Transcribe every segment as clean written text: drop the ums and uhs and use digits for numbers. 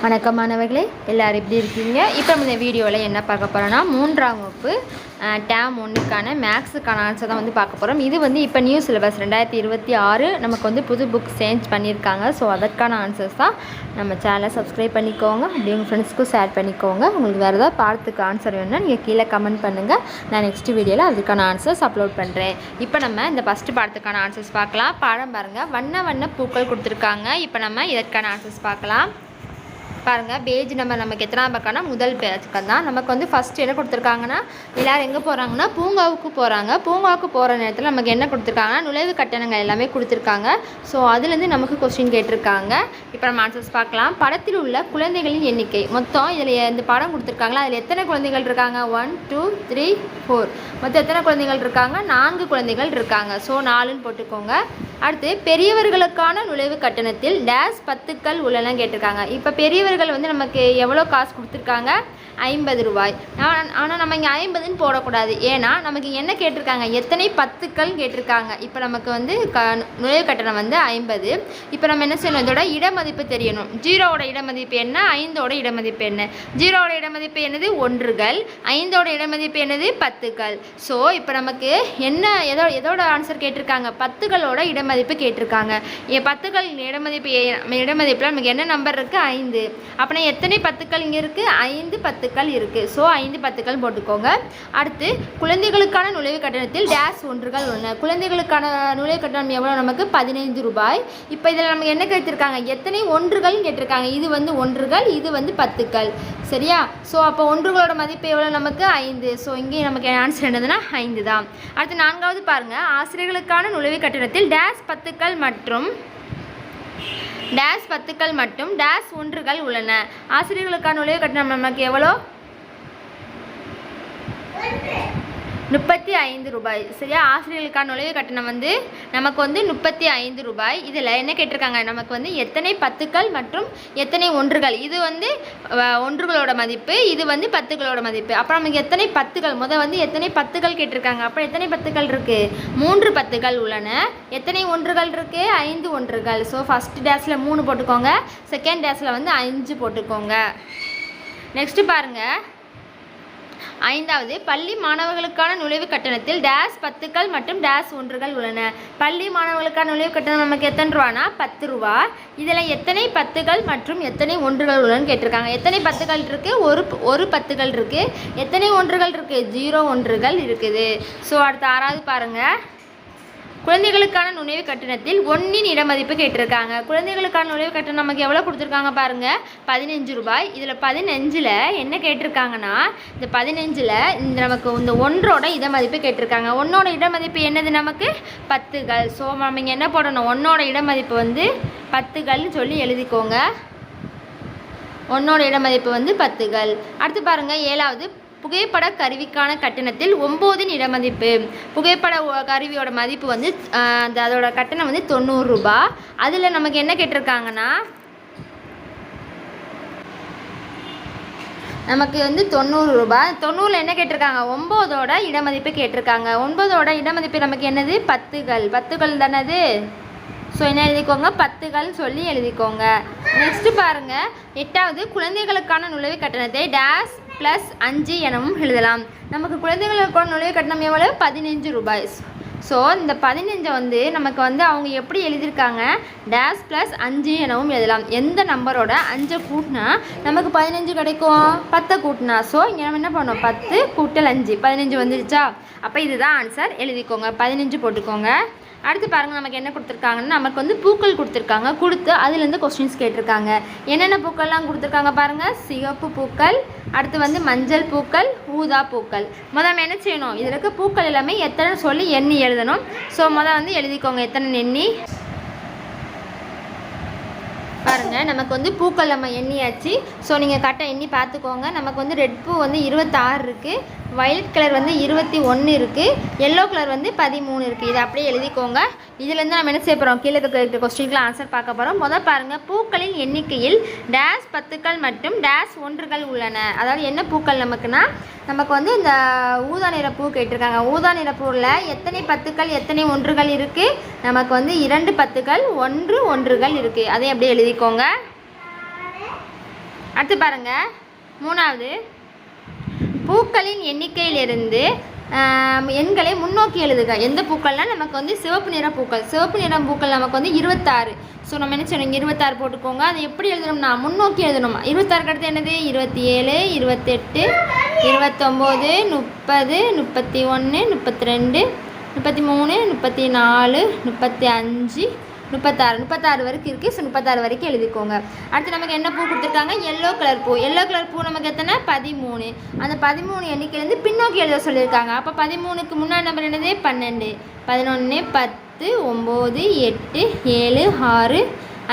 வணக்கம் மாணவர்களே, எல்லோரும் எப்படி இருக்கீங்க? இப்போ இந்த வீடியோவில் என்ன பார்க்க போகிறோன்னா, 3ஆம் வகுப்பு டேம் 1க்கான மேக்ஸுக்கான ஆன்சர் தான் பார்க்க போகிறோம். இது இப்போ நியூ சிலபஸ் 2026 நமக்கு புது புக் சேஞ்ச் பண்ணியிருக்காங்க. ஸோ அதற்கான ஆன்சர்ஸ் தான். நம்ம சேனலை சப்ஸ்கிரைப் பண்ணிக்கோங்க, அப்படி உங்கள் ஃப்ரெண்ட்ஸ்க்கும் ஷேர் பண்ணிக்கோங்க. உங்களுக்கு வேறு ஏதாவது பாடத்துக்கு ஆன்சர் வேணும்னா நீங்கள் கீழே கமெண்ட் பண்ணுங்கள். நான் நெக்ஸ்ட் வீடியோவில் அதுக்கான ஆன்சர்ஸ் அப்லோட் பண்ணுறேன். இப்போ நம்ம இந்த ஃபஸ்ட்டு பாடத்துக்கான ஆன்சர்ஸ் பார்க்கலாம். பாடம் பாருங்கள், வண்ண வண்ண பூக்கள் கொடுத்துருக்காங்க. இப்போ நம்ம இதற்கான ஆன்சர்ஸ் பார்க்கலாம். பாருங்கள், பேஜ் நம்பர் நமக்கு எத்தனாம் பக்கம்னா முதல் பேஜ்க்கு தான். நமக்கு ஃபஸ்ட்டு என்ன கொடுத்துருக்காங்கன்னா, எல்லோரும் எங்கே போகிறாங்கன்னா பூங்காவுக்கு போகிறாங்க. பூங்காவுக்கு போகிற நேரத்தில் நமக்கு என்ன கொடுத்துருக்காங்கன்னா நுழைவு கட்டணங்கள் எல்லாமே கொடுத்துருக்காங்க. ஸோ அதுலேருந்து நமக்கு கொஸ்டின் கேட்டிருக்காங்க. இப்போ நம்ம ஆன்சர்ஸ் பார்க்கலாம். படத்தில் உள்ள குழந்தைகளின் எண்ணிக்கை மொத்தம் இதில் இந்த படம் கொடுத்துருக்காங்களா, அதில் எத்தனை குழந்தைகள் இருக்காங்க? 1 2 3 4 மொத்தம் எத்தனை குழந்தைகள் இருக்காங்க? 4 குழந்தைகள் இருக்காங்க. ஸோ 4ன்னு போட்டுக்கோங்க. அடுத்து பெரியவர்களுக்கான நுழைவு கட்டணத்தில் டேஸ் 10கள் உள்ளன கேட்டிருக்காங்க. இப்போ பெரியவர்கள் நமக்கு எவ்வளோ காசு கொடுத்துருக்காங்க? 50 ரூபாய். ஆனால் நம்ம இங்கே 50ன்னு போடக்கூடாது. ஏன்னா நமக்கு என்ன கேட்டிருக்காங்க? எத்தனை 10கள் கேட்டிருக்காங்க. இப்போ நமக்கு நுழைவு கட்டணம் 50. இப்போ நம்ம என்ன செய்யணும்? இதோட இடமதிப்பு தெரியணும். 0வோட இடமதிப்பு என்ன? 5ஓட இடமதிப்பு என்ன? 0வோட இடமதிப்பு என்னது? 1கள். 5ஓட இடமதிப்பு என்னது? 10கள். ஸோ இப்போ நமக்கு என்ன எதோட ஆன்சர் கேட்டிருக்காங்க? 10களோட இடமதிப்பு கேட்டிருக்காங்க. 10கள் இடமதிப்பில் நமக்கு என்ன நம்பர் இருக்குது? 5. அப்படின்னா எத்தனை 10கள் இங்கே இருக்குது? 5 10கள் இருக்குது. ஸோ 5 10கள் போட்டுக்கோங்க. அடுத்து குழந்தைகளுக்கான நுழைவு கட்டணத்தில் டேஸ் 1கள் உள்ளன. குழந்தைகளுக்கான நுழைவு கட்டணம் எவ்வளோ? நமக்கு 15 ரூபாய். இப்போ இதில் நமக்கு என்ன கேட்டிருக்காங்க? எத்தனை 1கள் கேட்டிருக்காங்க. இது 1கள், இது 10கள். சரியா? ஸோ அப்போ 1களோட மதிப்பு எவ்வளோ? நமக்கு 5. ஸோ இங்கே நமக்கு ஆன்சர் என்னதுன்னா 5 தான். அடுத்து 4வது பாருங்கள், ஆசிரியர்களுக்கான நுழைவு கட்டணத்தில் டேஸ் 10கள் மற்றும் டேஸ் 10கள் மற்றும் டேஸ் 1கள் உள்ளன. ஆசிரியர்களுக்கான நுழைவு கட்டணம் நமக்கு எவ்வளோ? 35 ரூபாய். சரியா? ஆசிரியர்களுக்கான நுழைவு கட்டணம் நமக்கு 35 ரூபாய். இதில் என்ன கேட்டிருக்காங்க? நமக்கு எத்தனை 10கள் மற்றும் எத்தனை 1கள். இது 1களோட மதிப்பு, இது 10களோட மதிப்பு. அப்புறம் நமக்கு எத்தனை 10கள் எத்தனை 10கள் கேட்டிருக்காங்க. அப்புறம் எத்தனை 10கள் இருக்குது? 3 10கள் உள்ளன. எத்தனை 1கள் இருக்குது? 5 1கள். ஸோ ஃபஸ்ட் டேஸில் 3 போட்டுக்கோங்க, செகண்ட் டேஸில் 5 போட்டுக்கோங்க. நெக்ஸ்ட்டு பாருங்கள், 5வது பள்ளி மாணவர்களுக்கான நுழைவு கட்டணத்தில் டேஸ் 10கள் மற்றும் டேஸ் 1கள் உள்ளன. பள்ளி மாணவர்களுக்கான நுழைவு கட்டணம் நமக்கு எத்தனை ரூபானா? 10 ரூபா. இதில் எத்தனை 10கள் மற்றும் எத்தனை 1கள் உள்ளனன்னு கேட்டிருக்காங்க. எத்தனை 10கள் இருக்குது? ஒரு 10கள் இருக்குது. எத்தனை 1கள் இருக்குது? 0 1கள் இருக்குது. ஸோ அடுத்த 6வது பாருங்கள், குழந்தைகளுக்கான நுழைவு கட்டணத்தில் 1ன் இடமதிப்பு கேட்டிருக்காங்க. குழந்தைகளுக்கான நுழைவு கட்டணம் நமக்கு எவ்வளோ கொடுத்துருக்காங்க பாருங்கள்? 15 ரூபாய். இதில் 15ல் என்ன கேட்டிருக்காங்கன்னா, இந்த 15ல் நமக்கு இந்த 1ஓட இடமதிப்பு கேட்டிருக்காங்க. 1ஓட இடமதிப்பு என்னது? நமக்கு 10கள். ஸோ நம்ம இங்கே என்ன போடணும்? 1ஓட இடமதிப்பு 10கள்னு சொல்லி எழுதிக்கோங்க. 1ஓட இடமதிப்பு 10கள். அடுத்து பாருங்கள், 7வது புகைப்பட கருவிக்கான கட்டணத்தில் 9ன் இடமதிப்பு. புகைப்பட கருவியோட மதிப்பு அதோட கட்டணம் 90 ரூபாய். அதில் நமக்கு என்ன கேட்டிருக்காங்கன்னா, நமக்கு 90 ரூபாய். 90ல் என்ன கேட்டிருக்காங்க? 9ஓட இடமதிப்பு கேட்டிருக்காங்க. 9ஓட இடமதிப்பு நமக்கு என்னது? 10கள் தானே அது. ஸோ என்ன எழுதிக்கோங்க? 10கள் சொல்லி எழுதிக்கோங்க. நெக்ஸ்ட்டு பாருங்கள், 8வது குழந்தைகளுக்கான நுழைவு கட்டணத்தை டேஸ் +5 எனவும் எழுதலாம். நமக்கு குழந்தைகளுக்கான நுழைவு கட்டணம் எவ்வளோ? 15 ரூபாய். ஸோ இந்த 15 நமக்கு அவங்க எப்படி எழுதியிருக்காங்க? டேஸ் +5 எனவும் எழுதலாம். எந்த நம்பரோட 5 கூட்டினா நமக்கு 15 கிடைக்கும்? 10 கூட்டினா. ஸோ இங்கே நம்ம என்ன பண்ணோம்? 10 + 5 15 வந்துருச்சா? அப்போ இதுதான் ஆன்சர். எழுதிக்கோங்க, 15 போட்டுக்கோங்க. அடுத்து பாருங்கள், நமக்கு என்ன கொடுத்துருக்காங்கன்னா, நமக்கு பூக்கள் கொடுத்துருக்காங்க. கொடுத்து அதுலேருந்து கொஸ்டின்ஸ் கேட்டிருக்காங்க. என்னென்ன பூக்கள்லாம் கொடுத்துருக்காங்க பாருங்கள்? சிகப்பு பூக்கள், அடுத்து மஞ்சள் பூக்கள், ஊதா பூக்கள். முதல்ல என்ன செய்யணும்? இதில் இருக்க பூக்கள் எல்லாமே எத்தனை சொல்லி எண்ணி எழுதணும். ஸோ முதல்ல எழுதிக்கோங்க எத்தனை எண்ணி. பாருங்கள், நமக்கு பூக்கள் நம்ம எண்ணியாச்சு. ஸோ நீங்கள் கரெக்டாக எண்ணி பார்த்துக்கோங்க. நமக்கு ரெட் பூ 26 இருக்குது, வயலட் கலர் 21 இருக்குது, எல்லோ கலர் 13 இருக்குது. இதை அப்படியே எழுதிக்கோங்க. இதிலேருந்து நம்ம என்ன செய்ய போகிறோம்? கீழே இருக்கிற கொஸ்டினுக்குலாம் ஆன்சர் பார்க்க போகிறோம். முதல் பாருங்கள், பூக்களின் எண்ணிக்கையில் டேஸ் 10கள் மற்றும் டேஸ் 1கள் உள்ளன. அதாவது என்ன பூக்கள் நமக்குன்னா, நமக்கு இந்த ஊதா நிற பூ கேட்டிருக்காங்க. ஊதா நிற பூவில் எத்தனை 10கள் எத்தனை 1கள் இருக்குது? நமக்கு 2 10கள் 1 1கள் இருக்குது. அதை அப்படியே எழுதிக்கோங்க. அடுத்து பாருங்கள், மூணாவது, பூக்களின் எண்ணிக்கையிலிருந்து எண்களை முன்னோக்கி எழுதுக. எந்த பூக்கள்னால் நமக்கு வந்து சிவப்பு நிற பூக்கள். சிவப்பு நிற பூக்கள் நமக்கு வந்து 26. ஸோ நம்ம என்ன செய்யணும், 26 போட்டுக்கோங்க. அதை எப்படி எழுதணும்னா முன்னோக்கி எழுதணும். 26 அடுத்து என்னது, 27, 28, 29, 30, 31, 32, 33, 34, 35, 36 வரைக்கும் இருக்குது. ஸோ 36 வரைக்கும் எழுதிக்கோங்க. அடுத்து நமக்கு என்ன பூ கொடுத்துருக்காங்க, எல்லோ கலர் பூ. எல்லோ கலர் பூ நமக்கு எத்தனை, 13. அந்த 13 எண்ணிக்கையிலேருந்து பின்னோக்கி எழுத சொல்லியிருக்காங்க. அப்போ 13க்கு முன்னாடி நம்பர் என்னது, 12, 11, 10, 9, 8, 7, 6,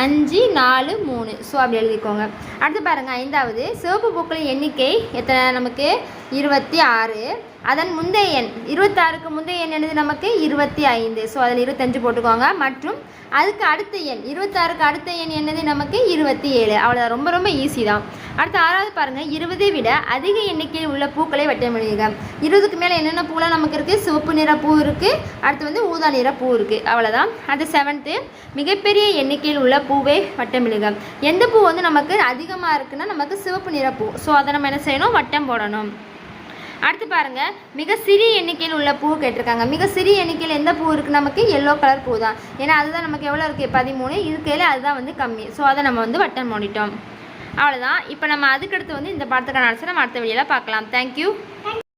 5, 4, 3. ஸோ அப்படி எழுதிக்கோங்க. அடுத்து பாருங்கள், ஐந்தாவது, சிவப்பு பூக்களின் எண்ணிக்கை எத்தனை நமக்கு, 26. அதன் முந்தைய எண் 26க்கு முந்தைய எண் என்னது நமக்கு 25. ஸோ அதில் 25 போட்டுக்கோங்க. மற்றும் அதுக்கு அடுத்த எண் 26க்கு அடுத்த எண் என்னது நமக்கு 27. அவ்வளோதான், ரொம்ப ரொம்ப ஈஸி தான். அடுத்து ஆறாவது பாருங்கள், 20 விட அதிக எண்ணிக்கையில் உள்ள பூக்களை வட்டமிடுக. 20க்கு மேலே என்னென்ன பூலாம் நமக்கு இருக்குது, சிவப்பு நிற பூ இருக்குது, அடுத்து வந்து ஊதா நிற பூ இருக்குது. அவ்வளோதான். அது 7th, மிகப்பெரிய எண்ணிக்கையில் உள்ள பூவை வட்டமிடுக. எந்த பூ வந்து நமக்கு அதிகமாக இருக்குன்னா நமக்கு சிவப்பு நிற பூ. ஸோ அதை நம்ம என்ன செய்யணும், வட்டம் போடணும். அடுத்து பாருங்கள், மிக சிறிய எண்ணிக்கையில் உள்ள பூ கேட்டிருக்காங்க. மிக சிறிய எண்ணிக்கையில் எந்த பூ இருக்குது நமக்கு, எல்லோ கலர் பூ தான். ஏன்னா அதுதான் நமக்கு எவ்வளோ இருக்குது, 13. இருக்கையில் அதுதான் வந்து கம்மி. ஸோ அதை நம்ம வந்து வட்டம் போடிட்டோம். அவ்வளோதான். இப்போ நம்ம அதுக்கடுத்து வந்து இந்த பாடத்துக்கான ஆன்சரை நம்ம அடுத்த வீடியோவில் பார்க்கலாம். தேங்க்யூ.